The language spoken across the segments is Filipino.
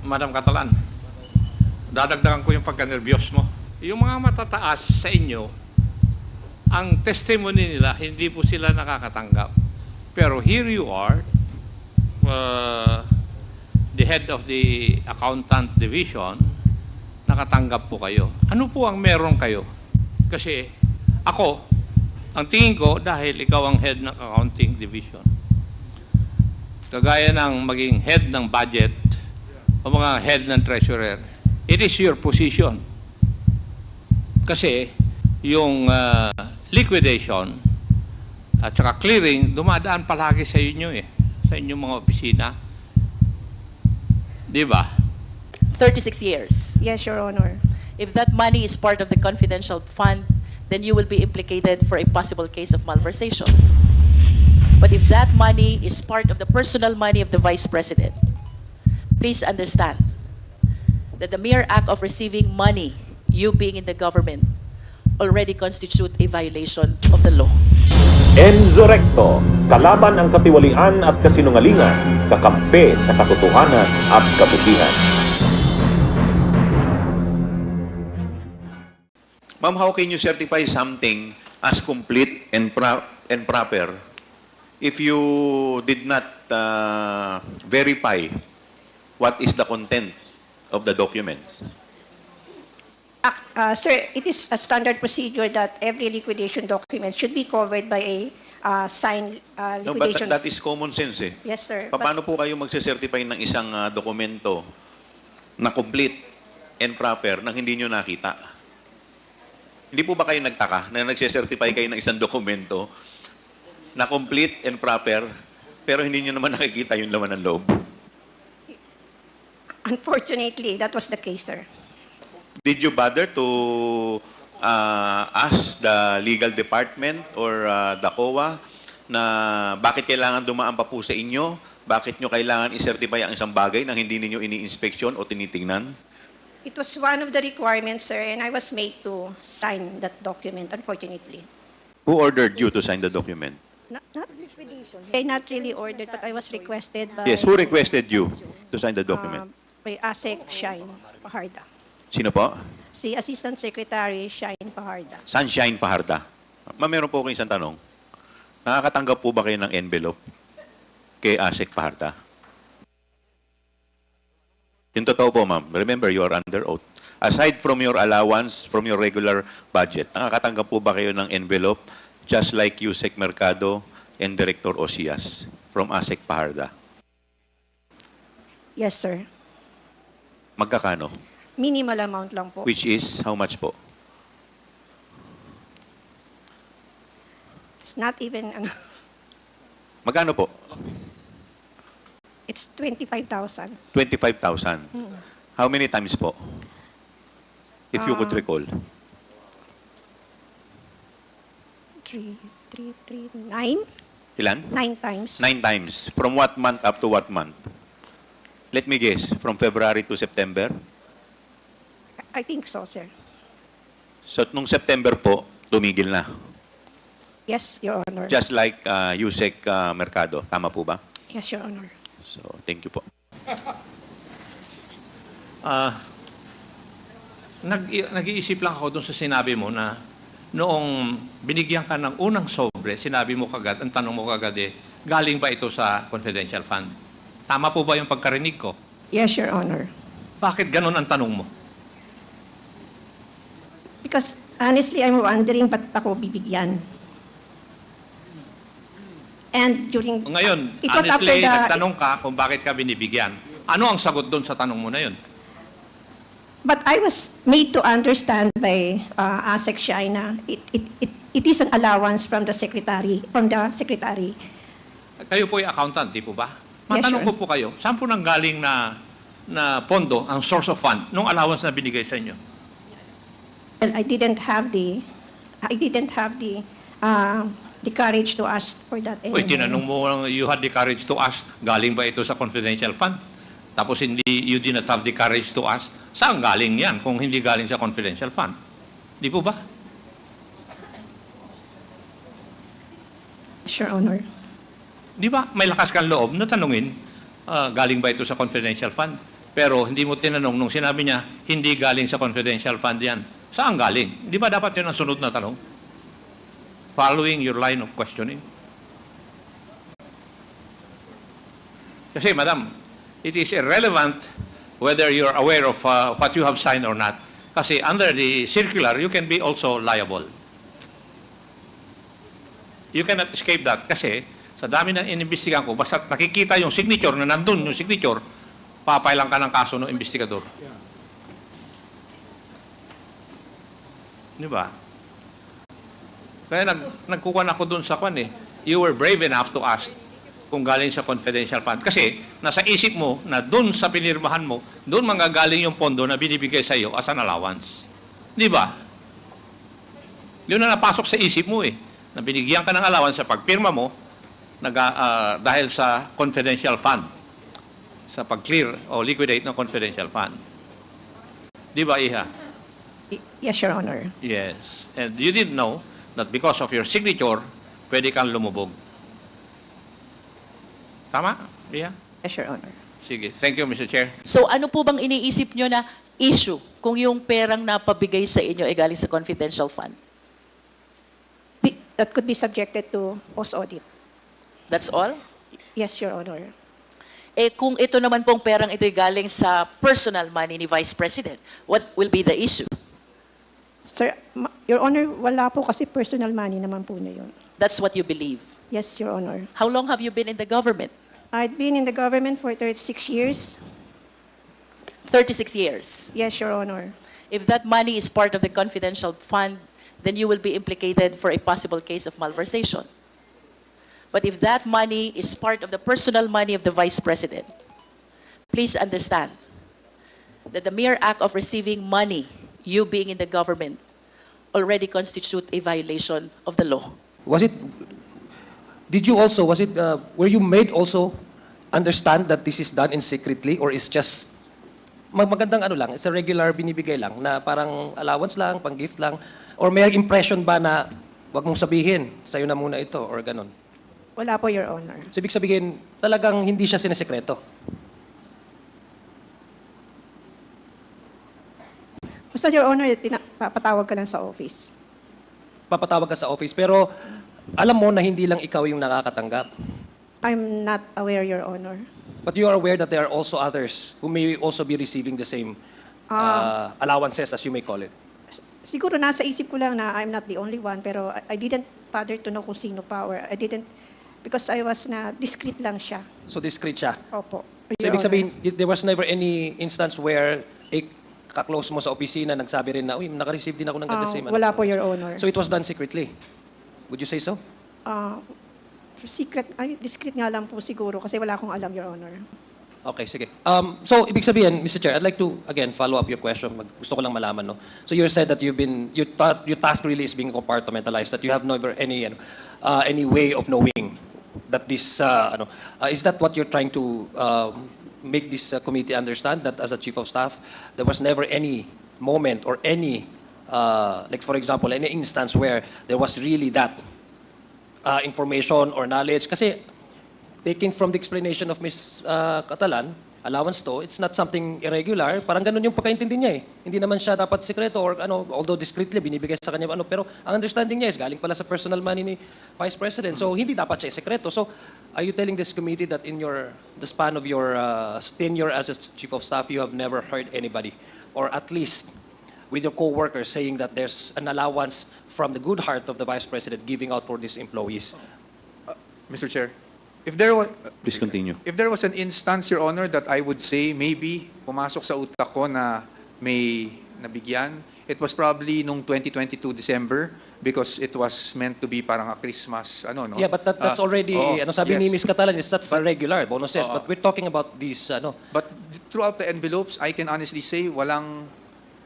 Madam Catalan, dadagdagan ko yung pagka-nervyos mo. Yung mga matataas sa inyo, ang testimony nila, hindi po sila nakakatanggap. Pero here you are, the head of the accountant division, nakatanggap po kayo. Ano po ang meron kayo? Kasi ako, ang tingin ko, dahil ikaw ang head ng accounting division, kagaya ng maging head ng budget o mga head ng treasurer, it is your position. Kasi yung liquidation at saka clearing, dumadaan palagi sa inyo sa inyong mga opisina. Di ba? 36 years. Yes, Your Honor. If that money is part of the confidential fund, then you will be implicated for a possible case of malversation. But if that money is part of the personal money of the Vice President, please understand that the mere act of receiving money, you being in the government, already constitute a violation of the law. Enzo Recto, kalaban ang katiwalian at kasinungalingan, kakampi sa katotohanan at kabutihan. Ma'am, how can you certify something as complete and proper if you did not verify what is the content of the documents? Sir, it is a standard procedure that every liquidation document should be covered by a signed No, but liquidation. that is common sense eh. Yes, sir. Paano po kayo magse-certify ng isang dokumento na complete and proper nang hindi nyo nakita? Hindi po ba kayo nagtaka na nagse-certify kayo ng isang dokumento na complete and proper pero hindi nyo naman nakikita yung laman ng loob? Unfortunately, that was the case, sir. Did you bother to ask the legal department or the COA na bakit kailangan dumaan pa po sa inyo? Bakit nyo kailangan i-certify ang isang bagay nang hindi ninyo ini-inspeksyon o tinitingnan? It was one of the requirements, sir, and I was made to sign that document, unfortunately. Who ordered you to sign the document? Not really ordered, but I was requested by... Yes, who requested you to sign the document? By ASEC Shine Paharda. Sino po? Si Assistant Secretary Shine Paharda. Sunshine Fajarda. Ma'am, meron po akong isang tanong. Nakakatanggap po ba kayo ng envelope kay ASEC Fajarda? Yung totoo po, ma'am. Remember, you are under oath. Aside from your allowance, from your regular budget, nakakatanggap po ba kayo ng envelope just like Yusek Mercado and Director Osias from ASEC Fajarda? Yes, sir. Magkakano? Minimal amount lang po. Which is, how much po? It's not even... Magkano po? It's 25,000. 25,000. How many times po? If you could recall. 9? Ilan? 9 times. 9 times. From what month up to what month? Let me guess. From February to September? I think so, sir. So, nung September po, tumigil na. Yes, Your Honor. Just like Yusek Mercado. Tama po ba? Yes, Your Honor. So, thank you po. Nag-iisip lang ako dun sa sinabi mo na noong binigyan ka ng unang sobre, sinabi mo kagad, ang tanong mo kagad galing ba ito sa confidential fund? Tama po ba yung pagkarinig ko? Yes, Your Honor. Bakit ganun ang tanong mo? Because honestly, I'm wondering ba't ako bibigyan? And during... Ngayon, it was after honestly, the... nagtanong ka kung bakit ka binibigyan. Ano ang sagot doon sa tanong mo na yun? But I was made to understand by ASEC Shaina, it is an allowance from the secretary, Kayo po yung accountant, di po ba? Yes, Matanong sir. ko po kayo, saan po nanggaling na pondo, ang source of fund, nung allowance na binigay sa inyo? Well, I didn't have the courage to ask for that anymore. Uy, tinanong mo lang, you had the courage to ask, galing ba ito sa confidential fund? Tapos you did not have the courage to ask, saan galing yan kung hindi galing sa confidential fund? Di po ba? Sure, Honor. Di ba? May lakas kang loob na tanungin, galing ba ito sa confidential fund? Pero hindi mo tinanong nung sinabi niya, hindi galing sa confidential fund yan. Saan galing? Di ba dapat yun ang sunod na tanong? Following your line of questioning. Kasi, madam, it is irrelevant whether you're aware of what you have signed or not. Kasi under the circular, you can be also liable. You cannot escape that. Kasi sa dami ng inimbestigan ko, basta nakikita yung signature na nandun yung signature, papailan ka ng kaso ng investigador. Di ba? Kaya nagkukuhan ako dun sa kwan eh. You were brave enough to ask kung galing sa confidential fund. Kasi nasa isip mo na dun sa pinirmahan mo, dun manggagaling yung pondo na binibigay sa iyo as an allowance. Di ba? Yun na napasok sa isip mo eh. Na binigyan ka ng allowance sa pagpirma mo dahil sa confidential fund. Sa pag-clear o liquidate ng confidential fund. Di ba, Iha? Yes, Your Honor. Yes. And you didn't know that because of your signature, pwede kang lumubog. Tama? Iha? Yes, Your Honor. Sige. Thank you, Mr. Chair. So ano po bang iniisip nyo na issue kung yung perang napabigay sa inyo ay galing sa confidential fund? That could be subjected to post-audit. That's all? Yes, Your Honor. Eh kung ito naman pong perang ito ay galing sa personal money ni Vice President, what will be the issue? Sir, Your Honor, wala po kasi personal money naman po na yun. That's what you believe. Yes, Your Honor. How long have you been in the government? I've been in the government for 36 years. 36 years. Yes, Your Honor. If that money is part of the confidential fund, then you will be implicated for a possible case of malversation. But if that money is part of the personal money of the Vice President, please understand that the mere act of receiving money, you being in the government, already constitute a violation of the law. Was it, were you made also understand that this is done in secretly or is just, magandang ano lang, it's a regular binibigay lang na parang allowance lang, pang gift lang, or may impression ba na wag mong sabihin, sa'yo na muna ito, or ganon? Wala po, Your Honor. So, ibig sabihin, talagang hindi siya sinesekreto. Basta, Your Honor, papatawag ka lang sa office. Papatawag ka sa office, pero alam mo na hindi lang ikaw yung nakakatanggap. I'm not aware, Your Honor. But you are aware that there are also others who may also be receiving the same allowances, as you may call it. Siguro nasa isip ko lang na I'm not the only one, pero I didn't bother to know kung sino pa, or I didn't, because I was discreet lang siya. So, discreet siya. Opo. So, Your ibig Honor. sabihin, there was never any instance where kaklose mo sa opisina, nagsabi rin na, uy, naka-receive din ako ng the same. Wala po, Your Honor. So, it was done secretly. Would you say so? Secret, discreet nga lang po siguro, kasi wala akong alam, Your Honor. Okay, sige. So, ibig sabihin, Mr. Chair, I'd like to, again, follow up your question. Gusto ko lang malaman, no? So, you said that your task really is being compartmentalized, that you have never any way of knowing that this, is that what you're trying to make this committee understand, that as a chief of staff, there was never any moment or any, like for example, any instance where there was really that information or knowledge? Kasi, taking from the explanation of Ms. Catalan, allowance to, it's not something irregular. Parang ganun yung pagkaintindi niya eh. Hindi naman siya dapat sekreto or although discreetly binibigay sa kanya pero ang understanding niya is galing pala sa personal money ni Vice President. So hindi dapat siya sekreto. So are you telling this committee that in the span of your tenure as a chief of staff, you have never heard anybody, or at least with your co-workers, saying that there's an allowance from the good heart of the Vice President giving out for these employees? Mr. Chair, if there was, Please continue. if there was an instance, Your Honor, that I would say maybe pumasok sa utak ko na may nabigyan, it was probably nung 2022 December because it was meant to be parang a Christmas, no? Yeah, but that's already, oo, sabi ni yes. Ms. Catalan, that's regular bonuses. But we're talking about these, But throughout the envelopes, I can honestly say walang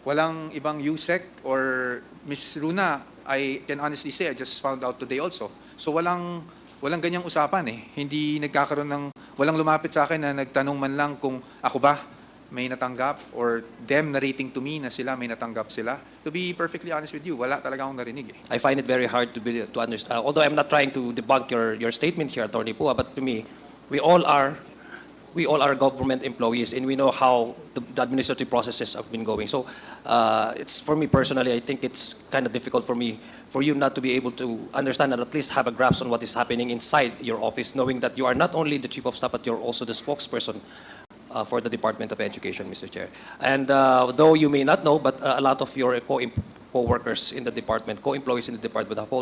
ibang USEC or Ms. Runa, I can honestly say I just found out today also. So walang ganyang usapan eh. Hindi nagkakaroon walang lumapit sa akin na nagtanong man lang kung ako ba may natanggap or them narrating to me na sila may natanggap sila. To be perfectly honest with you, wala talaga akong narinig eh. I find it very hard to understand. Although I'm not trying to debunk your statement here, Attorney Pua, but to me, we all are we all are government employees and we know how the administrative processes have been going. So it's for me personally, I think it's kind of difficult for you not to be able to understand and at least have a grasp on what is happening inside your office, knowing that you are not only the chief of staff, but you're also the spokesperson for the Department of Education, Mr. Chair. And though you may not know, but a lot of your co-workers in the department, co-employees in the department have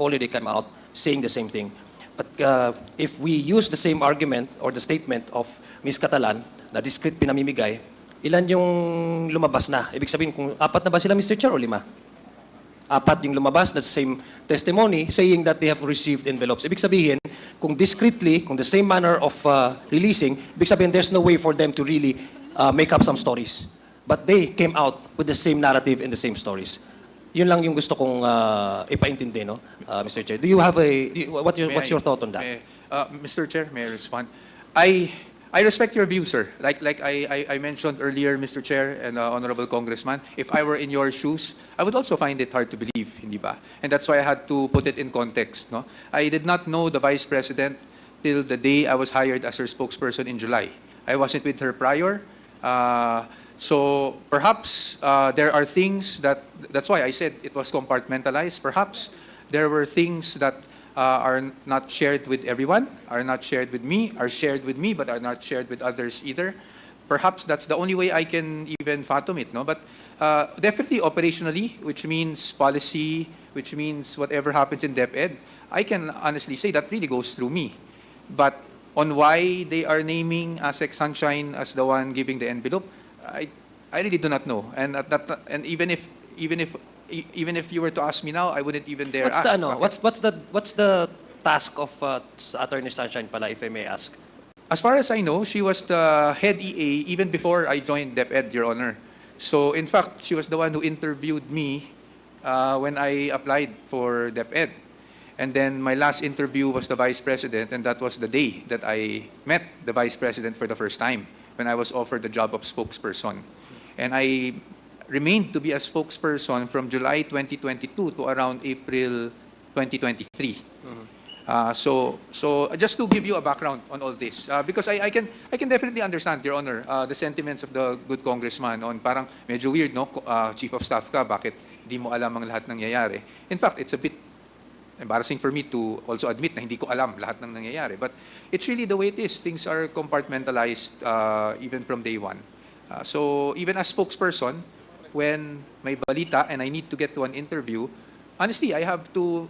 already come out saying the same thing. But if we use the same argument or the statement of Ms. Catalan na discrete pinamimigay, ilan yung lumabas na? Ibig sabihin, kung apat na ba sila, Mr. Chair, o 5? Apat yung lumabas na same testimony saying that they have received envelopes. Ibig sabihin, kung discreetly, kung the same manner of releasing, ibig sabihin there's no way for them to really make up some stories. But they came out with the same narrative and the same stories. Yun lang yung gusto kong ipaintindi, no, Mr. Chair. Do you have what's your thought on that? Mr. Chair, may I respond? I respect your view, sir. Like I mentioned earlier, Mr. Chair and Honorable Congressman, if I were in your shoes, I would also find it hard to believe, hindi ba? And that's why I had to put it in context, no? I did not know the Vice President till the day I was hired as her spokesperson in July. I wasn't with her prior. So perhaps there are things that's why I said it was compartmentalized. Perhaps there were things that are not shared with everyone, are not shared with me, are shared with me, but are not shared with others either. Perhaps that's the only way I can even fathom it, no? But definitely operationally, which means policy, which means whatever happens in DepEd, I can honestly say that really goes through me. But on why they are naming ASEC Sunshine as the one giving the envelope, I really do not know. And even if you were to ask me now, I wouldn't even dare ask. What's the task of Attorney Sunshine pala, if I may ask? As far as I know, she was the head EA even before I joined DepEd, Your Honor. So in fact, she was the one who interviewed me when I applied for DepEd. And then my last interview was the Vice President, and that was the day that I met the Vice President for the first time, when I was offered the job of spokesperson. And I remained to be a spokesperson from July 2022 to around April 2023. So just to give you a background on all this, because I can definitely understand, Your Honor, the sentiments of the good congressman on parang medyo weird, no? Chief of Staff ka, bakit di mo alam ang lahat nangyayari? In fact, it's a bit embarrassing for me to also admit na hindi ko alam lahat ng nangyayari. But it's really the way it is. Things are compartmentalized even from day one. So even as spokesperson, when may balita and I need to get to an interview, honestly, I have to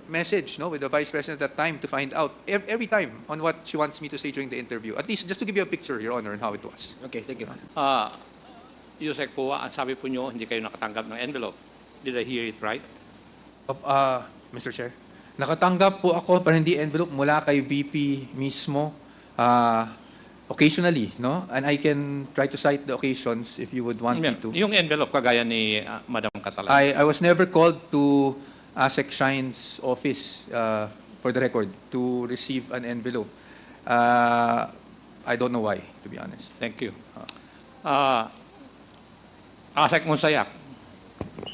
message with the Vice President at that time to find out every time on what she wants me to say during the interview. At least just to give you a picture, Your Honor, on how it was. Okay, thank you. Yusek po, ang sabi po nyo, hindi kayo nakatanggap ng envelope. Did I hear it right? Mr. Chair, nakatanggap po ako pero hindi envelope mula kay VP mismo. Occasionally, no? And I can try to cite the occasions if you would want me to. Yung envelope kagaya ni Madam Catalan. I was never called to ASEC Shine's office, for the record, to receive an envelope. I don't know why, to be honest. Thank you. ASEC Monsayak,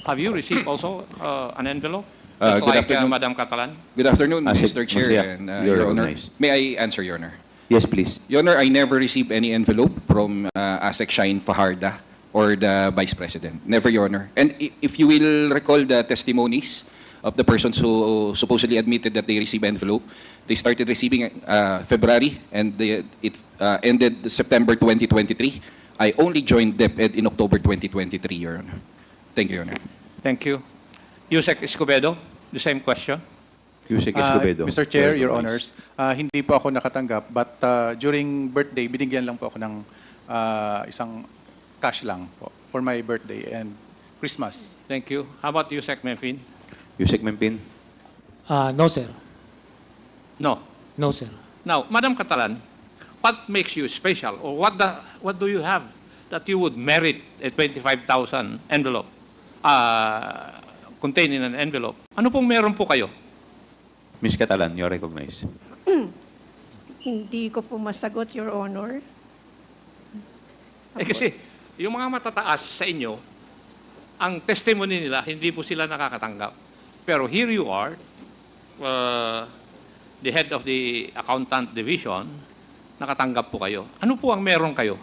have you received also an envelope? Good afternoon, Madam Catalan. Good afternoon, Asik Mr. Chair Masaya, and you're Your Honor. recognized. May I answer, Your Honor? Yes, please. Your Honor, I never received any envelope from ASEC Shine Fajarda or the Vice President. Never, Your Honor. And if you will recall the testimonies of the persons who supposedly admitted that they received envelope, they started receiving February and it ended September 2023. I only joined DepEd in October 2023, Your Honor. Thank you, Your Honor. Thank you. Yusek Escobedo, the same question. Yusek Escobedo. Mr. Chair, You're Your recognized. Honors, hindi po ako nakatanggap, but during birthday, binigyan lang po ako ng isang cash lang po for my birthday and Christmas. Thank you. How about Yusek Menfin? Yusek Mempin. No, sir. No. No, sir. Now, Madam Catalan, what makes you special, or what do you have that you would merit a 25,000 envelope, contained in an envelope? Ano pong meron po kayo? Miss Catalan, you're recognized. Hindi ko po masagot, Your Honor. Kasi yung mga matataas sa inyo, ang testimony nila, hindi po sila nakakatanggap. Pero here you are, the head of the accountant division, nakatanggap po kayo. Ano po ang meron kayo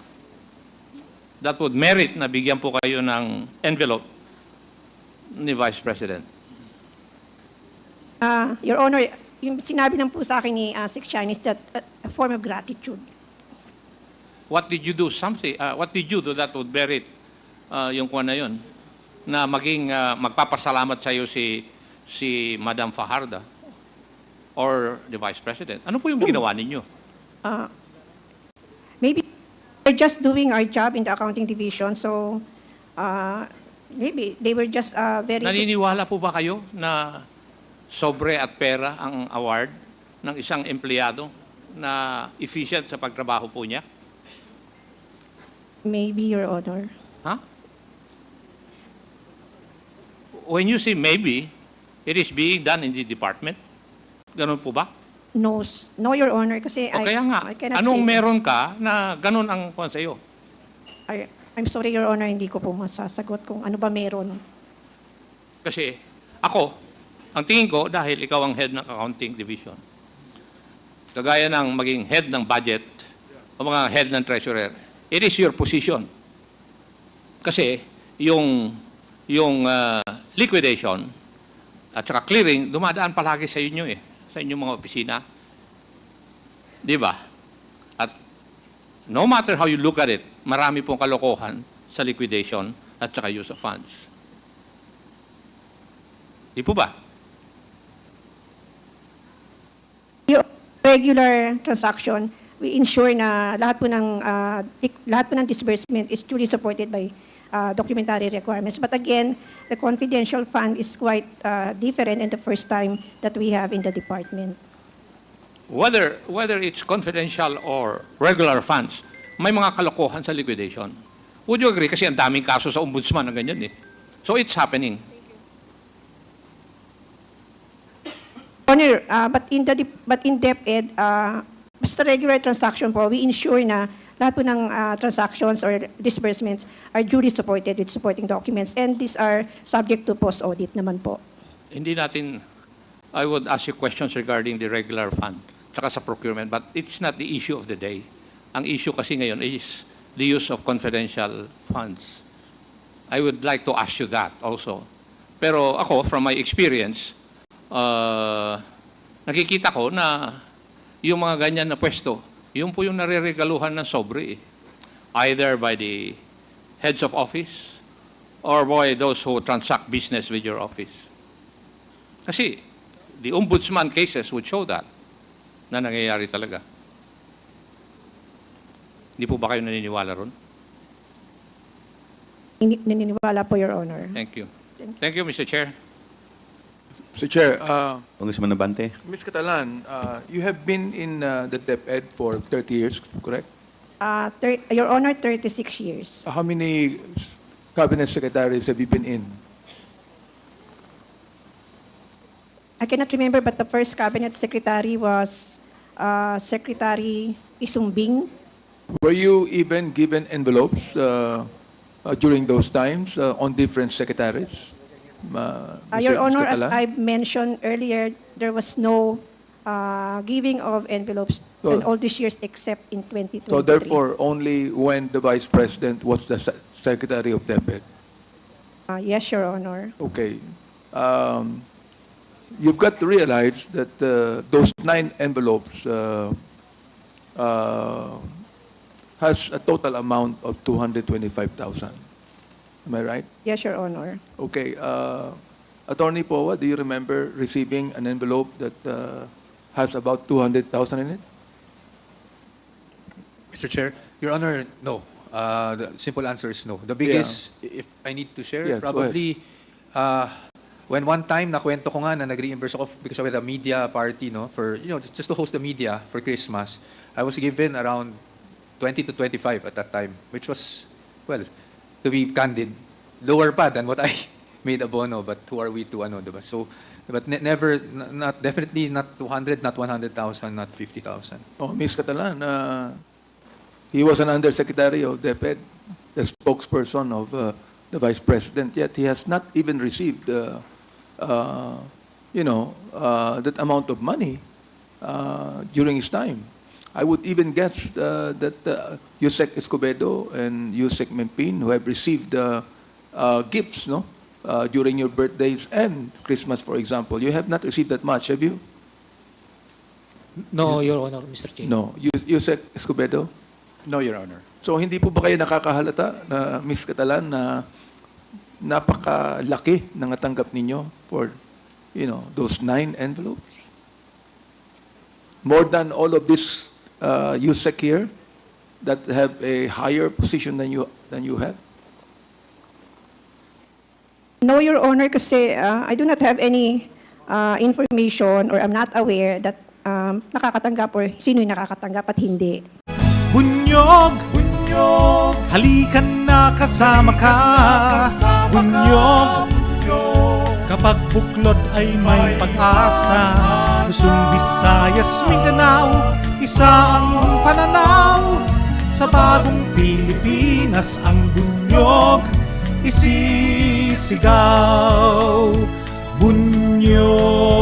that would merit na bigyan po kayo ng envelope ni Vice President? Your Honor, yung sinabi lang po sa akin ni Sec. Shine is that a form of gratitude. What did you do? What did you do that would merit yung kuha na yun? Na maging magpapasalamat sa iyo si Madam Fajarda or the Vice President. Ano po yung ginawa ninyo? Maybe we're just doing our job in the accounting division, so maybe they were just very... Naniniwala po ba kayo na sobre at pera ang award ng isang empleyado na efficient sa pagtrabaho po niya? Maybe, Your Honor. Huh? When you say maybe, it is being done in the department? Ganun po ba? No, no, Your Honor, kasi O kaya nga, I cannot anong say. meron ka na ganun ang kwan sa iyo? I'm sorry, Your Honor, hindi ko po masasagot kung ano ba meron. Kasi ako, ang tingin ko, dahil ikaw ang head ng accounting division, kagaya ng maging head ng budget o mga head ng treasurer, it is your position. Kasi yung liquidation at saka clearing, dumadaan palagi sa inyo sa inyong mga opisina. Di ba? At no matter how you look at it, marami pong kalokohan sa liquidation at saka use of funds. Di po ba? Your regular transaction, we ensure na lahat po ng disbursement is duly supported by documentary requirements. But again, the confidential fund is quite different and the first time that we have in the department. Whether it's confidential or regular funds, may mga kalokohan sa liquidation. Would you agree? Kasi ang daming kaso sa ombudsman na ganyan eh. So it's happening. Honor, but in DepEd, basta regular transaction po, we ensure na lahat po ng transactions or disbursements are duly supported with supporting documents, and these are subject to post-audit naman po. Hindi natin, I would ask you questions regarding the regular fund, tsaka sa procurement, but it's not the issue of the day. Ang issue kasi ngayon is the use of confidential funds. I would like to ask you that also. Pero ako, from my experience, nakikita ko na yung mga ganyan na pwesto, yun po yung nare-regaluhan ng sobre. Either by the heads of office or by those who transact business with your office. Kasi the ombudsman cases would show that na nangyayari talaga. Hindi po ba kayo naniniwala ron? Naniniwala po, Your Honor. Thank you. Thank you, Mr. Chair. Mr. Chair, Congressman Nabante. Ms. Catalan, you have been in the DepEd for 30 years, correct? Your Honor, 36 years. How many cabinet secretaries have you been in? I cannot remember, but the first cabinet secretary was Secretary Isumbing. Were you even given envelopes during those times on different secretaries? Your Mr. Honor, as Catalan? I mentioned earlier, there was no giving of envelopes in all these years except in 2023. So therefore, only when the Vice President was the Secretary of DepEd. Yes, Your Honor. Okay. You've got to realize that those 9 envelopes has a total amount of 225,000. Am I right? Yes, Your Honor. Okay. Attorney Powa, do you remember receiving an envelope that has about 200,000 in it? Mr. Chair, Your Honor, no. The simple answer is no. The biggest, if I need to share, Yes, go ahead. probably when one time nakwento ko nga na nag-reimburse ako because of the media party, no, for just to host the media for Christmas, I was given around 20 to 25 at that time, which was, well, to be candid, lower pa than what I made abono, but who are we to diba? So, but never, not definitely not 200, not 100,000, not 50,000. Oh, Ms. Catalan, he was an undersecretary of DepEd, the spokesperson of the Vice President, yet he has not even received, that amount of money during his time. I would even guess that Yusek Escobedo and Yusek Mempin, who have received gifts, no, during your birthdays and Christmas, for example, you have not received that much, have you? No, Your Honor, Mr. Chair. No. Yusek Escobedo? No, Your Honor. So hindi po ba kayo nakakahalata na Miss Catalan na napakalaki ng natanggap ninyo for, those 9 envelopes? More than all of this USEC here that have a higher position than you have? No, Your Honor, kasi I do not have any information or I'm not aware that nakakatanggap or sino yung nakakatanggap at hindi. Bunyog, bunyog, halikan na kasama ka. Bunyog, kapag buklod ay may pag-asa. Luzon, Visayas, Mindanao, isa ang pananaw. Sa bagong Pilipinas ang bunyog isisigaw. Bunyog.